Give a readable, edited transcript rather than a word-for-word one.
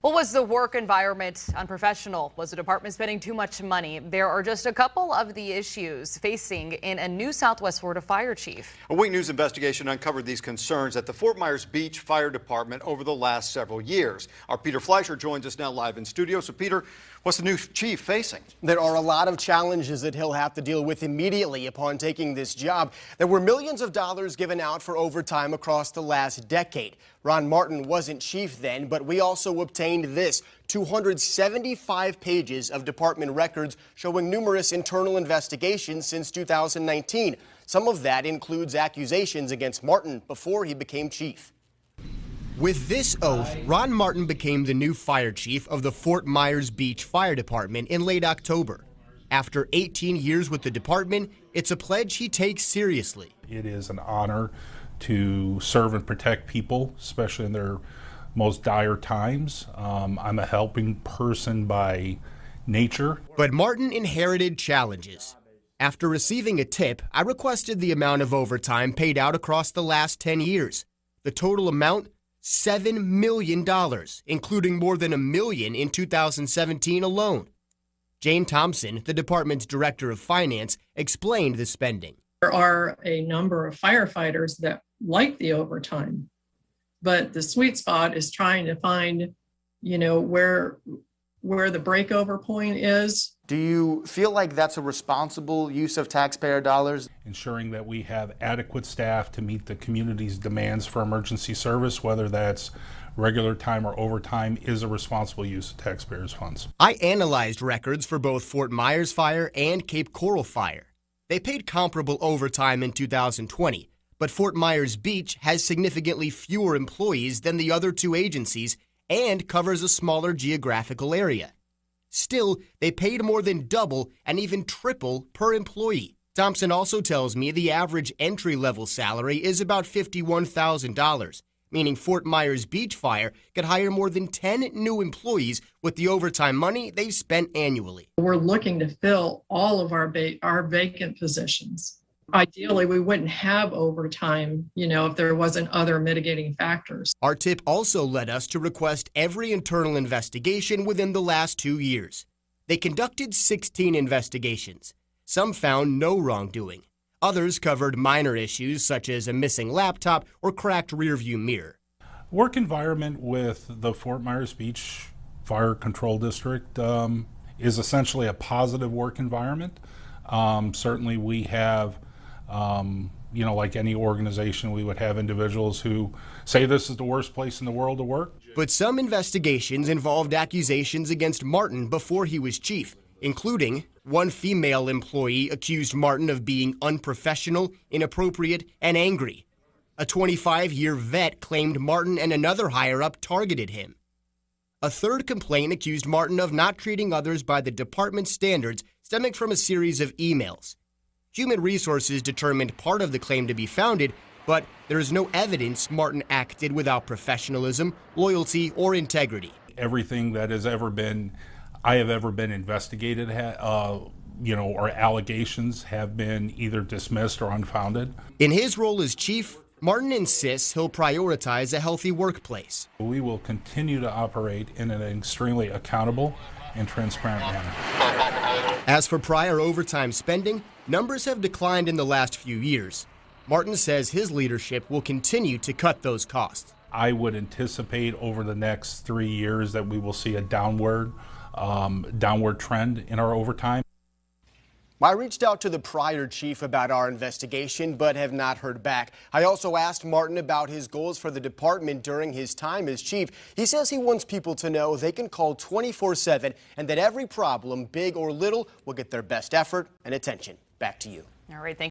Well, was the work environment unprofessional? Was the department spending too much money? There are just a couple of the issues facing in a new Southwest Florida fire chief. A Week News investigation uncovered these concerns at the Fort Myers Beach Fire Department over the last several years. Our Peter Fleischer joins us now live in studio. So, Peter, what's the new chief facing? There are a lot of challenges that he'll have to deal with immediately upon taking this job. There were millions of dollars given out for overtime across the last decade. Ron Martin wasn't chief then, but we also obtained this 275 pages of department records showing numerous internal investigations since 2019. Some of that includes accusations against Martin before he became chief. With this oath, Ron Martin became the new fire chief of the Fort Myers Beach Fire Department in late October. After 18 years with the department, it's a pledge he takes seriously. It is an honor to serve and protect people, especially in their most dire times. I'm a helping person by nature. But Martin inherited challenges. After receiving a tip, I requested the amount of overtime paid out across the last 10 years. The total amount, $7 million, including more than $1 million in 2017 alone. Jane Thompson, the department's director of finance, explained the spending. There are a number of firefighters that like the overtime, but the sweet spot is trying to find, where the breakover point is. Do you feel like that's a responsible use of taxpayer dollars? Ensuring that we have adequate staff to meet the community's demands for emergency service, whether that's regular time or overtime, is a responsible use of taxpayers' funds. I analyzed records for both Fort Myers Fire and Cape Coral Fire. They paid comparable overtime in 2020, but Fort Myers Beach has significantly fewer employees than the other two agencies and covers a smaller geographical area. Still, they paid more than double and even triple per employee. Thompson also tells me the average entry-level salary is about $51,000, meaning Fort Myers Beach Fire could hire more than 10 new employees with the overtime money they've spent annually. We're looking to fill all of our vacant positions. Ideally, we wouldn't have overtime, if there wasn't other mitigating factors. Our tip also led us to request every internal investigation within the last 2 years. They conducted 16 investigations. Some found no wrongdoing. Others covered minor issues such as a missing laptop or cracked rearview mirror. Work environment with the Fort Myers Beach Fire Control District is essentially a positive work environment. Certainly we have like any organization, we would have individuals who say this is the worst place in the world to work. But some investigations involved accusations against Martin before he was chief, including one female employee accused Martin of being unprofessional, inappropriate, and angry. A 25-year vet claimed Martin and another higher-up targeted him. A third complaint accused Martin of not treating others by the department's standards, stemming from a series of emails. Human Resources determined part of the claim to be founded, but there is no evidence Martin acted without professionalism, loyalty, or integrity. Everything that I have ever been investigated, or allegations have been either dismissed or unfounded. In his role as chief, Martin insists he'll prioritize a healthy workplace. We will continue to operate in an extremely accountable and transparent manner. As for prior overtime spending, numbers have declined in the last few years. Martin says his leadership will continue to cut those costs. I would anticipate over the next 3 years that we will see a downward trend in our overtime. I reached out to the prior chief about our investigation, but have not heard back. I also asked Martin about his goals for the department during his time as chief. He says he wants people to know they can call 24/7 and that every problem, big or little, will get their best effort and attention. Back to you. All right, thank you.